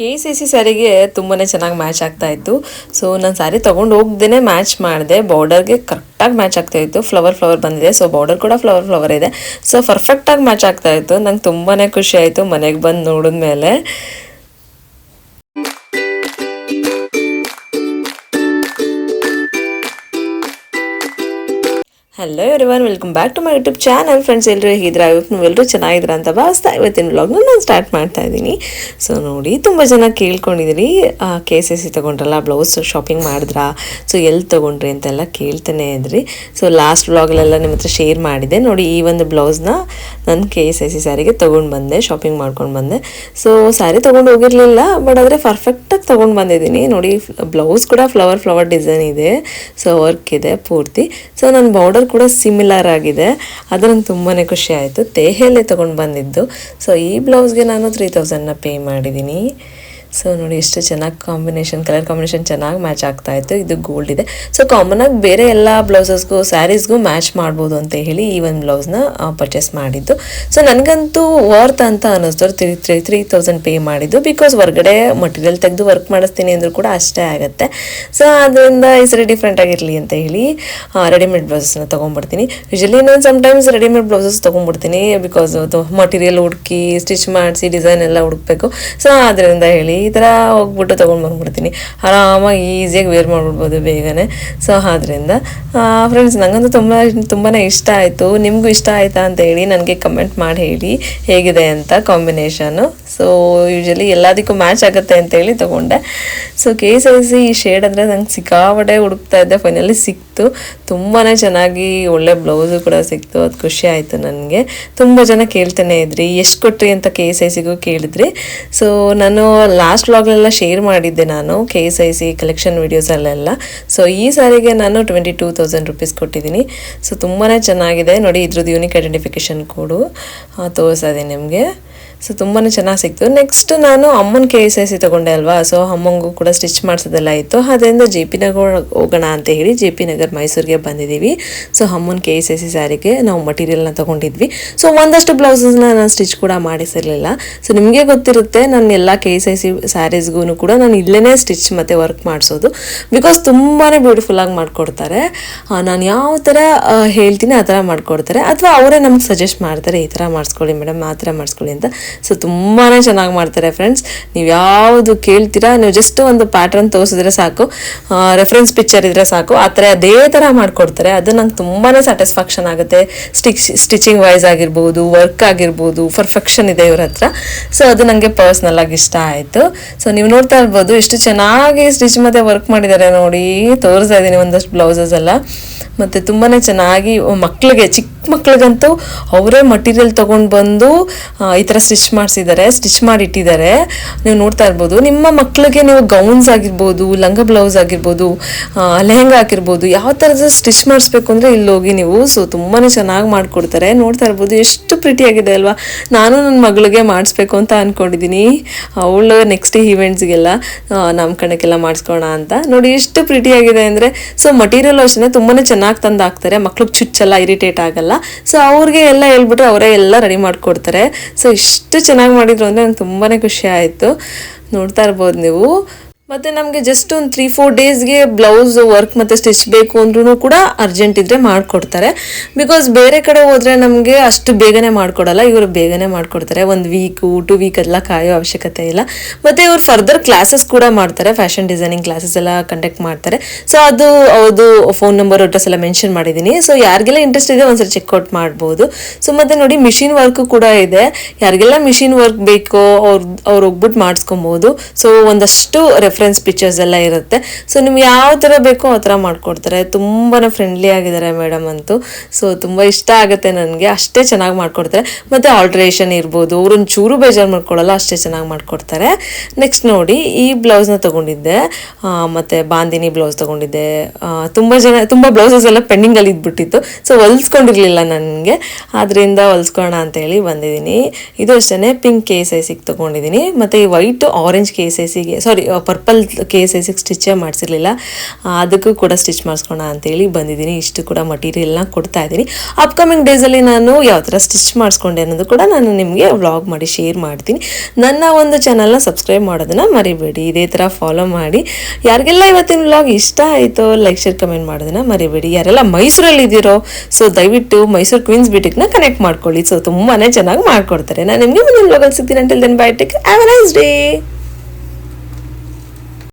KCC ಸ್ಯಾರಿಗೆ ತುಂಬಾ ಚೆನ್ನಾಗಿ match ಆಗ್ತಾ ಇತ್ತು. ಸೊ ನಾನು ಸ್ಯಾರಿ ತೊಗೊಂಡು ಹೋಗ್ದೇ ಮ್ಯಾಚ್ ಮಾಡಿದೆ. ಬಾರ್ಡರ್ಗೆ ಕರೆಕ್ಟಾಗಿ ಮ್ಯಾಚ್ ಆಗ್ತಾ ಇತ್ತು. ಫ್ಲವರ್ ಬಂದಿದೆ. ಸೊ ಬಾರ್ಡರ್ ಕೂಡ ಫ್ಲವರ್ ಇದೆ. ಸೊ ಪರ್ಫೆಕ್ಟಾಗಿ ಮ್ಯಾಚ್ ಆಗ್ತಾ ಇತ್ತು. ನಂಗೆ ತುಂಬಾ ಖುಷಿ ಆಯಿತು ಮನೆಗೆ ಬಂದು ನೋಡಿದ್ಮೇಲೆ. Hello everyone, welcome back to my YouTube channel. Friends, ಎಲ್ಲರೂ ಹೇಗಿದ್ರೆ ನೀವೆಲ್ಲರೂ ಚೆನ್ನಾಗಿದ್ದೀರಾ ಅಂತ ಭಾವಿಸ್ತಾ ಇವತ್ತಿನ ವ್ಲಾಗ್ನ ನಾನು ಸ್ಟಾರ್ಟ್ ಮಾಡ್ತಾ ಇದ್ದೀನಿ. ಸೊ ನೋಡಿ, ತುಂಬ ಜನ ಕೇಳ್ಕೊಂಡಿದ್ದೀರಿ KCC ತೊಗೊಂಡ್ರಲ್ಲ, ಬ್ಲೌಸ್ ಶಾಪಿಂಗ್ ಮಾಡಿದ್ರಾ, ಸೊ ಎಲ್ಲಿ ತೊಗೊಂಡ್ರಿ ಅಂತೆಲ್ಲ ಕೇಳ್ತಾನೆ ಇದ್ರಿ. ಸೊ ಲಾಸ್ಟ್ ವ್ಲಾಗಲ್ಲೆಲ್ಲ ನಿಮ್ಮ ಹತ್ರ ಶೇರ್ ಮಾಡಿದೆ ನೋಡಿ. ಈ ಒಂದು ಬ್ಲೌಸ್ನ ನಾನು KCC ಸ್ಯಾರಿಗೆ ತೊಗೊಂಡು ಬಂದೆ, ಶಾಪಿಂಗ್ ಮಾಡ್ಕೊಂಡು ಬಂದೆ. ಸೊ ಸ್ಯಾರಿ ತೊಗೊಂಡು ಹೋಗಿರಲಿಲ್ಲ, ಬಟ್ ಆದರೆ ಪರ್ಫೆಕ್ಟಾಗಿ ತೊಗೊಂಡು ಬಂದಿದ್ದೀನಿ ನೋಡಿ. ಬ್ಲೌಸ್ ಕೂಡ ಫ್ಲವರ್ ಡಿಸೈನ್ ಇದೆ. ಸೊ ವರ್ಕ್ ಇದೆ ಪೂರ್ತಿ. ಸೊ ನನ್ನ ಬಾರ್ಡರ್ ಕೂಡ ಸಿಮಿಲರ್ ಆಗಿದೆ. ಅದು ನಂಗೆ ತುಂಬಾ ಖುಷಿ ಆಯಿತು. ತೇಹೆಯಲ್ಲೇ ತೊಗೊಂಡು ಬಂದಿದ್ದು. ಸೊ ಈ ಬ್ಲೌಸ್ಗೆ ನಾನು 3000 ಪೇ ಮಾಡಿದ್ದೀನಿ. ಸೊ ನೋಡಿ, ಎಷ್ಟು ಚೆನ್ನಾಗಿ ಕಲರ್ ಕಾಂಬಿನೇಷನ್ ಚೆನ್ನಾಗಿ ಮ್ಯಾಚ್ ಆಗ್ತಾ ಇತ್ತು. ಇದು ಗೋಲ್ಡ್ ಇದೆ. ಸೊ ಕಾಮನಾಗಿ ಬೇರೆ ಎಲ್ಲ ಬ್ಲೌಸಸ್ಗೂ ಸ್ಯಾರೀಸ್ಗೂ ಮ್ಯಾಚ್ ಮಾಡ್ಬೋದು ಅಂತ ಹೇಳಿ ಈ ಒಂದು ಬ್ಲೌಸ್ನ ಪರ್ಚೇಸ್ ಮಾಡಿದ್ದು. ಸೊ ನನಗಂತೂ ವರ್ತ್ ಅಂತ ಅನ್ನಿಸ್ತು. 3000 ಪೇ ಮಾಡಿದ್ದು. ಬಿಕಾಸ್ ಹೊರಗಡೆ ಮಟೀರಿಯಲ್ ತೆಗೆದು ವರ್ಕ್ ಮಾಡಿಸ್ತೀನಿ ಅಂದರೂ ಕೂಡ ಅಷ್ಟೇ ಆಗುತ್ತೆ. ಸೊ ಅದರಿಂದ ಈ ಸರಿ ಡಿಫ್ರೆಂಟ್ ಆಗಿರಲಿ ಅಂತ ಹೇಳಿ ರೆಡಿಮೇಡ್ ಬ್ಲೌಸಸ್ನ ತೊಗೊಂಡ್ಬಿಡ್ತೀನಿ. ಯೂಶಲಿ ನಾನು ಸಮ್ಟೈಮ್ಸ್ ರೆಡಿಮೇಡ್ ಬ್ಲೌಸಸ್ ತೊಗೊಂಡ್ಬಿಡ್ತೀನಿ. ಬಿಕಾಸ್ ಅದು ಮಟೀರಿಯಲ್ ಹುಡುಕಿ ಸ್ಟಿಚ್ ಮಾಡಿಸಿ ಡಿಸೈನ್ ಎಲ್ಲ ಹುಡುಕ್ಬೇಕು. ಸೊ ಅದರಿಂದ ಹೇಳಿ ಈ ಥರ ಹೋಗ್ಬಿಟ್ಟು ತೊಗೊಂಡು ಬಂದ್ಬಿಡ್ತೀನಿ. ಆರಾಮಾಗಿ ಈಸಿಯಾಗಿ ವೇರ್ ಮಾಡಿಬಿಡ್ಬೋದು ಬೇಗನೆ. ಸೊ ಆದ್ದರಿಂದ ಫ್ರೆಂಡ್ಸ್, ನನಗಂತೂ ತುಂಬಾ ಇಷ್ಟ ಆಯಿತು. ನಿಮಗೂ ಇಷ್ಟ ಆಯಿತಾ ಅಂತ ಹೇಳಿ ನನಗೆ ಕಮೆಂಟ್ ಮಾಡಿ ಹೇಳಿ ಹೇಗಿದೆ ಅಂತ ಕಾಂಬಿನೇಷನು. ಸೊ ಯೂಶಲಿ ಎಲ್ಲದಕ್ಕೂ ಮ್ಯಾಚ್ ಆಗುತ್ತೆ ಅಂತೇಳಿ ತೊಗೊಂಡೆ. ಸೊ KCC ಈ ಶೇಡ್ ಅಂದರೆ ನಂಗೆ ಸಿಕ್ಕಾಪಟ್ಟೆ ಹುಡುಕ್ತಾ ಇದ್ದೆ. ಫೈನಲಿ ಸಿಕ್ತು. ತುಂಬಾ ಚೆನ್ನಾಗಿ ಒಳ್ಳೆ ಬ್ಲೌಸು ಕೂಡ ಸಿಕ್ತು. ಅದು ಖುಷಿ ಆಯಿತು ನನಗೆ. ತುಂಬ ಜನ ಕೇಳ್ತಾನೆ ಇದ್ರಿ, ಎಷ್ಟು ಕೊಟ್ರಿ ಅಂತ KCCಗೂ ಕೇಳಿದ್ರಿ. ಸೊ ನಾನು ಲಾಸ್ಟ್ ವ್ಲಾಗ್ಲೆಲ್ಲ ಶೇರ್ ಮಾಡಿದ್ದೆ ನಾನು KCC ಕಲೆಕ್ಷನ್ ವಿಡಿಯೋಸಲ್ಲೆಲ್ಲ. ಸೊ ಈ ಸಾರಿಗೆ ನಾನು 22,000 ರೂಪೀಸ್ ಕೊಟ್ಟಿದ್ದೀನಿ. ಸೊ ತುಂಬಾ ಚೆನ್ನಾಗಿದೆ ನೋಡಿ. ಇದ್ರದ್ದು ಯೂನಿಕ್ ಐಡೆಂಟಿಫಿಕೇಷನ್ ಕೋಡು ತೋರಿಸ್ತಾ ಇದ್ದೀನಿ ನಿಮಗೆ. ಸೊ ತುಂಬಾ ಚೆನ್ನಾಗಿ ಸಿಕ್ತು. ನೆಕ್ಸ್ಟ್ ನಾನು ಅಮ್ಮನ KCC ತೊಗೊಂಡೆ ಅಲ್ವಾ. ಸೊ ಅಮ್ಮಂಗೂ ಕೂಡ ಸ್ಟಿಚ್ ಮಾಡಿಸೋದೆಲ್ಲ ಇತ್ತು. ಅದರಿಂದ JP ನಗರ್ ಹೋಗೋಣ ಅಂತ ಹೇಳಿ JP ನಗರ್ ಮೈಸೂರಿಗೆ ಬಂದಿದ್ದೀವಿ. ಸೊ ಅಮ್ಮನ KCC ಸ್ಯಾರಿಗೆ ನಾವು ಮಟೀರಿಯಲ್ನ ತೊಗೊಂಡಿದ್ವಿ. ಸೊ ಒಂದಷ್ಟು ಬ್ಲೌಸಸ್ನ ನಾನು ಸ್ಟಿಚ್ ಕೂಡ ಮಾಡಿಸಿರಲಿಲ್ಲ. ಸೊ ನಿಮಗೆ ಗೊತ್ತಿರುತ್ತೆ, ನಾನು ಎಲ್ಲ KCC ಸ್ಯಾರೀಸ್ಗೂ ಕೂಡ ನಾನು ಇಲ್ಲೇ ಸ್ಟಿಚ್ ಮತ್ತು ವರ್ಕ್ ಮಾಡಿಸೋದು. ಬಿಕಾಸ್ ತುಂಬಾ ಬ್ಯೂಟಿಫುಲ್ಲಾಗಿ ಮಾಡಿಕೊಡ್ತಾರೆ. ನಾನು ಯಾವ ಥರ ಹೇಳ್ತೀನಿ ಆ ಥರ ಮಾಡಿಕೊಡ್ತಾರೆ. ಅಥವಾ ಅವರೇ ನಮ್ಗೆ ಸಜೆಸ್ಟ್ ಮಾಡ್ತಾರೆ, ಈ ಥರ ಮಾಡಿಸ್ಕೊಳ್ಳಿ ಮೇಡಮ್, ಆ ಥರ ಮಾಡಿಸ್ಕೊಳ್ಳಿ ಅಂತ. ಸೊ ತುಂಬಾ ಚೆನ್ನಾಗಿ ಮಾಡ್ತಾರೆ ಫ್ರೆಂಡ್ಸ್. ನೀವು ಯಾವುದು ಕೇಳ್ತೀರಾ, ನೀವು ಜಸ್ಟ್ ಒಂದು ಪ್ಯಾಟ್ರನ್ ತೋರಿಸಿದ್ರೆ ಸಾಕು, ರೆಫರೆನ್ಸ್ ಪಿಕ್ಚರ್ ಇದ್ರೆ ಸಾಕು, ಆ ಥರ ಅದೇ ಥರ ಮಾಡಿಕೊಡ್ತಾರೆ. ಅದು ನಂಗೆ ತುಂಬಾ ಸ್ಯಾಟಿಸ್ಫ್ಯಾಕ್ಷನ್ ಆಗುತ್ತೆ. ಸ್ಟಿಚಿಂಗ್ ವೈಸ್ ಆಗಿರ್ಬೋದು, ವರ್ಕ್ ಆಗಿರ್ಬೋದು, ಪರ್ಫೆಕ್ಷನ್ ಇದೆ ಇವ್ರ ಹತ್ರ. ಸೊ ಅದು ನನಗೆ ಪರ್ಸ್ನಲ್ ಆಗಿ ಇಷ್ಟ ಆಯಿತು. ಸೊ ನೀವು ನೋಡ್ತಾ ಇರ್ಬೋದು ಎಷ್ಟು ಚೆನ್ನಾಗಿ ಸ್ಟಿಚ್ ಮತ್ತು ವರ್ಕ್ ಮಾಡಿದ್ದಾರೆ ನೋಡಿ. ತೋರಿಸ್ತಾ ಇದ್ದೀನಿ ಒಂದಷ್ಟು ಬ್ಲೌಸಸ್ ಎಲ್ಲ. ಮತ್ತು ತುಂಬಾ ಚೆನ್ನಾಗಿ ಮಕ್ಕಳಿಗೆ, ಚಿಕ್ಕ ಮಕ್ಕಳಿಗಂತೂ ಅವರೇ ಮಟೀರಿಯಲ್ ತೊಗೊಂಡು ಬಂದು ಈ ಥರ ಸ್ಟಿಚ್ ಮಾಡಿಟ್ಟಿದ್ದಾರೆ. ನೀವು ನೋಡ್ತಾ ಇರ್ಬೋದು. ನಿಮ್ಮ ಮಕ್ಕಳಿಗೆ ನೀವು ಗೌನ್ಸ್ ಆಗಿರ್ಬೋದು, ಲಂಗ ಬ್ಲೌಸ್ ಆಗಿರ್ಬೋದು, ಲೆಹಂಗಾ ಆಗಿರ್ಬೋದು, ಯಾವ ಥರದ ಸ್ಟಿಚ್ ಮಾಡಿಸ್ಬೇಕು ಅಂದರೆ ಇಲ್ಲಿ ಹೋಗಿ ನೀವು. ಸೊ ತುಂಬಾ ಚೆನ್ನಾಗಿ ಮಾಡಿಕೊಡ್ತಾರೆ. ನೋಡ್ತಾ ಇರ್ಬೋದು ಎಷ್ಟು ಪ್ರಿಟಿಯಾಗಿದೆ ಅಲ್ವಾ. ನಾನು ನನ್ನ ಮಗಳಿಗೆ ಮಾಡಿಸ್ಬೇಕು ಅಂತ ಅಂದ್ಕೊಂಡಿದ್ದೀನಿ. ಅವಳು ನೆಕ್ಸ್ಟ್ ಈವೆಂಟ್ಸ್ಗೆಲ್ಲ ನಾಮಕರಣಕ್ಕೆಲ್ಲ ಮಾಡಿಸ್ಕೋಣ ಅಂತ. ನೋಡಿ ಎಷ್ಟು ಪ್ರಿಟಿಯಾಗಿದೆ ಅಂದರೆ. ಸೊ ಮಟೀರಿಯಲ್ ಅಷ್ಟೇ ತುಂಬಾ ಚೆನ್ನಾಗಿ ತಂದು ಹಾಕ್ತಾರೆ. ಮಕ್ಳಿಗೆ ಚುಚ್ಚಲ್ಲ, ಇರಿಟೇಟ್ ಆಗಲ್ಲ. ಸೊ ಅವ್ರಿಗೆ ಎಲ್ಲ ಹೇಳ್ಬಿಟ್ರೆ ಅವರೇ ಎಲ್ಲ ರೆಡಿ ಮಾಡಿಕೊಡ್ತಾರೆ. ಸೊ ಇಷ್ಟು ಚೆನ್ನಾಗಿ ಮಾಡಿದ್ರು ಅಂದರೆ ನಂಗೆ ತುಂಬಾ ಖುಷಿ ಆಯಿತು. ನೋಡ್ತಾ ಇರ್ಬೋದು ನೀವು. ಮತ್ತು ನಮಗೆ ಜಸ್ಟ್ ಒಂದು 3-4 ಡೇಸ್ಗೆ ಬ್ಲೌಸ್ ವರ್ಕ್ ಮತ್ತು ಸ್ಟಿಚ್ ಬೇಕು ಅಂದ್ರೂ ಕೂಡ ಅರ್ಜೆಂಟ್ ಇದ್ದರೆ ಮಾಡಿಕೊಡ್ತಾರೆ. ಬಿಕಾಸ್ ಬೇರೆ ಕಡೆ ಹೋದರೆ ನಮಗೆ ಅಷ್ಟು ಬೇಗನೆ ಮಾಡಿಕೊಡಲ್ಲ. ಇವರು ಬೇಗನೆ ಮಾಡಿಕೊಡ್ತಾರೆ. 1 ವೀಕು 2 ವೀಕ್ ಎಲ್ಲ ಕಾಯೋ ಅವಶ್ಯಕತೆ ಇಲ್ಲ. ಮತ್ತು ಇವರು ಫರ್ದರ್ ಕ್ಲಾಸಸ್ ಕೂಡ ಮಾಡ್ತಾರೆ. ಫ್ಯಾಷನ್ ಡಿಸೈನಿಂಗ್ ಕ್ಲಾಸಸ್ ಎಲ್ಲ ಕಂಡಕ್ಟ್ ಮಾಡ್ತಾರೆ. ಸೊ ಅದು ಫೋನ್ ನಂಬರ್, ಅಡ್ರೆಸ್ ಎಲ್ಲ ಮೆನ್ಷನ್ ಮಾಡಿದ್ದೀನಿ. ಸೊ ಯಾರಿಗೆಲ್ಲ ಇಂಟ್ರೆಸ್ಟ್ ಇದೆ ಒಂದ್ಸರಿ ಚೆಕ್ಔಟ್ ಮಾಡ್ಬೋದು. ಸೊ ಮತ್ತು ನೋಡಿ, ಮಿಷಿನ್ ವರ್ಕು ಕೂಡ ಇದೆ. ಯಾರಿಗೆಲ್ಲ ಮಿಷಿನ್ ವರ್ಕ್ ಬೇಕೋ ಅವ್ರು ಹೋಗ್ಬಿಟ್ಟು ಮಾಡಿಸ್ಕೊಬೋದು. ಸೊ ಒಂದಷ್ಟು ರೆಫರೆನ್ಸ್ ಪಿಕ್ಚರ್ಸ್ ಎಲ್ಲ ಇರುತ್ತೆ. ಸೊ ನಿಮ್ಗೆ ಯಾವ ಥರ ಬೇಕೋ ಆ ಥರ ಮಾಡಿಕೊಡ್ತಾರೆ. ತುಂಬಾ ಫ್ರೆಂಡ್ಲಿ ಆಗಿದ್ದಾರೆ ಮೇಡಮ್ ಅಂತೂ. ಸೊ ತುಂಬ ಇಷ್ಟ ಆಗುತ್ತೆ ನನಗೆ. ಅಷ್ಟೇ ಚೆನ್ನಾಗಿ ಮಾಡಿಕೊಡ್ತಾರೆ. ಮತ್ತು ಆಲ್ಟ್ರೇಷನ್ ಇರ್ಬೋದು, ಅವ್ರನ್ನ ಚೂರು ಬೇಜಾರು ಮಾಡ್ಕೊಳ್ಳಲ್ಲ, ಅಷ್ಟೇ ಚೆನ್ನಾಗಿ ಮಾಡಿಕೊಡ್ತಾರೆ. ನೆಕ್ಸ್ಟ್ ನೋಡಿ, ಈ ಬ್ಲೌಸ್ನ ತೊಗೊಂಡಿದ್ದೆ. ಮತ್ತು ಬಾಂದಿನಿ ಬ್ಲೌಸ್ ತೊಗೊಂಡಿದ್ದೆ. ತುಂಬ ಬ್ಲೌಸಸ್ ಎಲ್ಲ ಪೆಂಡಿಂಗಲ್ಲಿ ಇದ್ಬಿಟ್ಟಿತ್ತು. ಸೊ ಹೊಲಿಸ್ಕೊಂಡಿರಲಿಲ್ಲ ನನಗೆ. ಅದರಿಂದ ಹೊಲಿಸ್ಕೊಳ್ಳೋಣ ಅಂತೇಳಿ ಬಂದಿದ್ದೀನಿ. ಇದು ಅಷ್ಟೇ ಪಿಂಕ್ KCCಗೆ ತೊಗೊಂಡಿದ್ದೀನಿ. ಮತ್ತು ಈ ವೈಟು ಆರೆಂಜ್ KCCಗೆ, ಸಾರಿ ಪರ್ಪಲ್ ಸಿಂಪಲ್ KSIC ಸ್ಟಿಚ್ಚೇ ಮಾಡಿಸಿರಲಿಲ್ಲ, ಅದಕ್ಕೂ ಕೂಡ ಸ್ಟಿಚ್ ಮಾಡಿಸ್ಕೋಣ ಅಂತೇಳಿ ಬಂದಿದ್ದೀನಿ. ಇಷ್ಟು ಕೂಡ ಮಟೀರಿಯಲ್ನ ಕೊಡ್ತಾ ಇದ್ದೀನಿ. ಅಪ್ಕಮಿಂಗ್ ಡೇಸಲ್ಲಿ ನಾನು ಯಾವ ಥರ ಸ್ಟಿಚ್ ಮಾಡಿಸ್ಕೊಂಡೆ ಅನ್ನೋದು ಕೂಡ ನಾನು ನಿಮಗೆ ವ್ಲಾಗ್ ಮಾಡಿ ಶೇರ್ ಮಾಡ್ತೀನಿ. ನನ್ನ ಒಂದು ಚಾನಲ್ನ ಸಬ್ಸ್ಕ್ರೈಬ್ ಮಾಡೋದನ್ನು ಮರಿಬೇಡಿ, ಇದೇ ಥರ ಫಾಲೋ ಮಾಡಿ. ಯಾರಿಗೆಲ್ಲ ಇವತ್ತಿನ ವ್ಲಾಗ್ ಇಷ್ಟ ಆಯಿತೋ ಲೈಕ್ ಶೇರ್ ಕಮೆಂಟ್ ಮಾಡೋದನ್ನು ಮರಿಬೇಡಿ. ಯಾರೆಲ್ಲ ಮೈಸೂರಲ್ಲಿ ಇದ್ದೀರೋ ಸೊ ದಯವಿಟ್ಟು ಮೈಸೂರು ಕ್ವೀನ್ಸ್ ಬ್ಯೂಟಿಕ್ನ ಕನೆಕ್ಟ್ ಮಾಡ್ಕೊಳ್ಳಿ. ಸೊ ತುಂಬಾ ಚೆನ್ನಾಗಿ ಮಾಡ್ಕೊಡ್ತಾರೆ. ನಾನು ನಿಮಗೆ ಮುಂದಿನ ವ್ಲಾಗಲ್ಲಿ ಸಿಗ್ತೀನಿ. Until then bye, take care, have a nice day.